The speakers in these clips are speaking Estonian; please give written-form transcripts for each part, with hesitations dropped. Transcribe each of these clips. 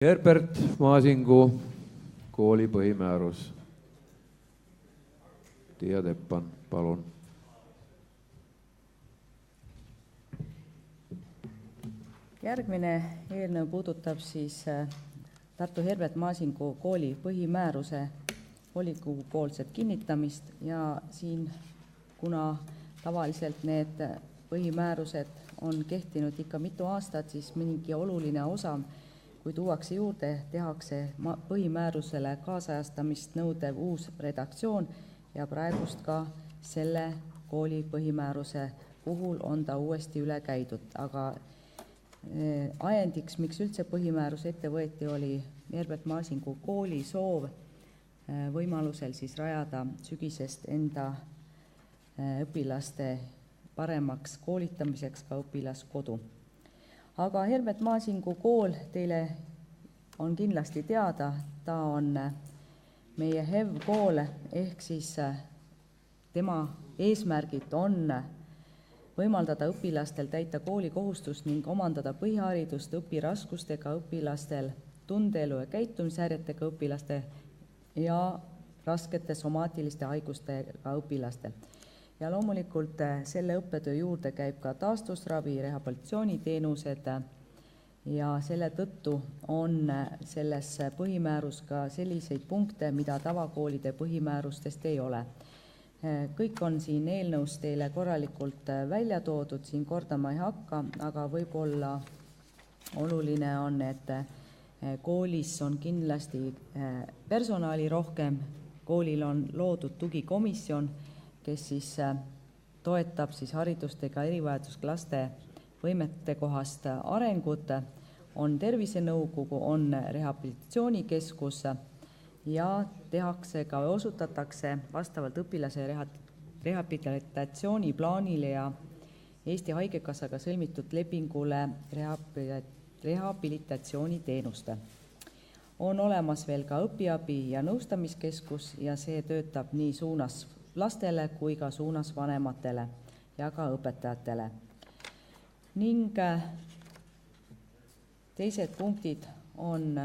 Herbert Maasingu kooli põhimäärus. Tiia Teppan, palun. Järgmine eelnõu puudutab siis Tartu Herbert Maasingu kooli põhimääruse volikogu poolset kinnitamist ja siin, kuna tavaliselt need põhimäärused on kehtinud ikka mitu aastat, siis mingi oluline osa, kui tuuakse juurde, tehakse põhimäärusele kaasajastamist nõudev uus redaktsioon ja praegust ka selle kooli põhimääruse puhul on ta uuesti üle käidud, aga ajendiks, miks üldse põhimäärus ette võeti, oli Herbert Maasingu kooli soov võimalusel siis rajada sügisest enda õpilaste paremaks koolitamiseks ka õpilaskodu. Aga Herbert Maasingu kool teile on kindlasti teada, ta on meie HEV-kool, ehk siis tema eesmärgid on võimaldada õpilastel täita koolikohustust ning omandada põhiharidust õpiraskustega õpilastel, tundeelu- ja käitumishäiretega õpilastel ja raskete somaatiliste haigustega õpilastel. Ja loomulikult selle õppetöö juurde käib ka taastusravi, rehabilitatsiooniteenused ja selle tõttu on selles põhimäärus ka selliseid punkte, mida tavakoolide põhimäärustest ei ole. Kõik on siin eelnõus teile korralikult välja toodud, siin kordama ei hakka, aga võib-olla oluline on, et koolis on kindlasti personali rohkem, koolil on loodud tugikomisjon, kes siis toetab siis haridustega erivajadusega laste võimete kohast arengut, on tervisenõukogu, on rehabilitatsioonikeskus ja tehakse ka osutatakse vastavalt õpilase rehabilitatsiooniplaanile ja Eesti Haigekassaga sõlmitud lepingule rehabilitatsiooniteenuste. On olemas veel ka õpiabi ja nõustamiskeskus ja see töötab nii suunas lastele kui ka suunas vanematele ja ka õpetajatele. Ning teised punktid on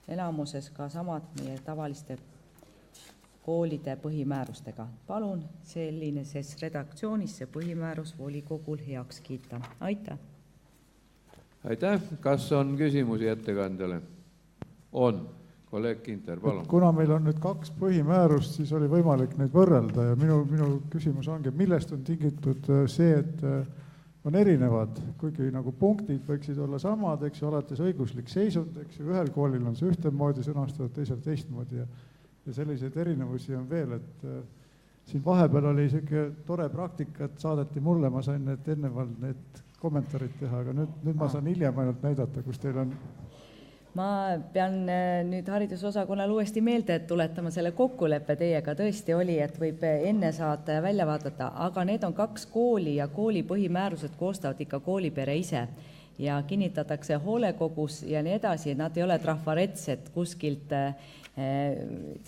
enamuses ka samad meie tavaliste koolide põhimäärustega. Palun sellises redaktsioonis see põhimäärus volikogul heaks kiita. Aitäh! Aitäh! Kas on küsimusi ettekandjale? On. Kolleeg Kinter, palun. Kuna meil on nüüd 2 põhimäärust, siis oli võimalik neid võrrelda ja minu küsimus ongi, millest on tingitud see, et on erinevad, kuigi nagu punktid võiksid olla samad, eks ju, alates õiguslik seisund, eks ju, ühel koolil on see ühtemoodi sõnastatud, teisel teistmoodi ja selliseid erinevusi on veel, et siin vahepeal oli selline tore praktika, et saadeti mulle, ma sain need ennevalt need kommentaarid teha, aga nüüd ma saan hiljem ainult näidata, kus teil on. Ma pean nüüd haridusosakonnal uuesti meelde tuletama selle kokkuleppe teiega, tõesti oli, et võib enne saata ja välja vaadata, aga need on 2 kooli ja kooli põhimäärused koostavad ikka koolipere ise ja kinnitatakse hoolekogus ja nii edasi, nad ei ole trafaretsed kuskilt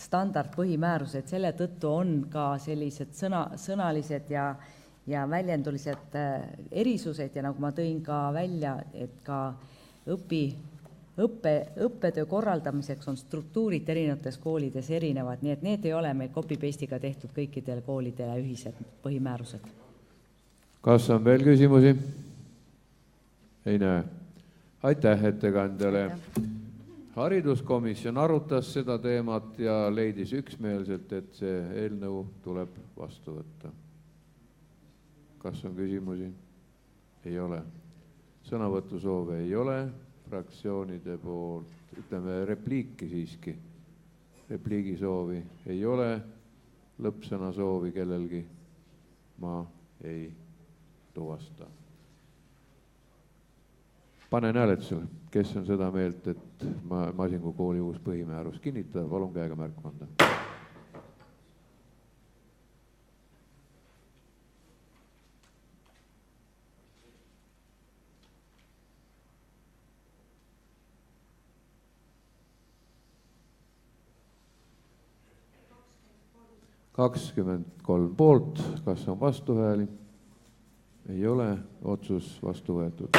standardpõhimäärused, selle tõttu on ka sellised sõnalised ja väljendulised erisused ja nagu ma tõin ka välja, et ka õppetöö korraldamiseks on struktuurid erinevates koolides erinevad, nii et need ei ole meil copy-paste'iga tehtud kõikidele koolidele ühised põhimäärused. Kas on veel küsimusi? Ei näe. Aitäh ettekandjale. Hariduskomisjon arutas seda teemat ja leidis üksmeelselt, et see eelnõu tuleb vastu võtta. Kas on küsimusi? Ei ole. Sõnavõtusoove ei ole. Fraktsioonide poolt, ütleme repliiki siiski, repliigi soovi ei ole, lõppsõna soovi kellelgi ma ei tuvasta. Panen hääletusele, kes on seda meelt, et Maasingu kooli uus põhimäärus kinnitada, palun käega märku anda. Kakskümmend 3 poolt, kas on vastuhääli? Ei ole, otsus vastu võetud.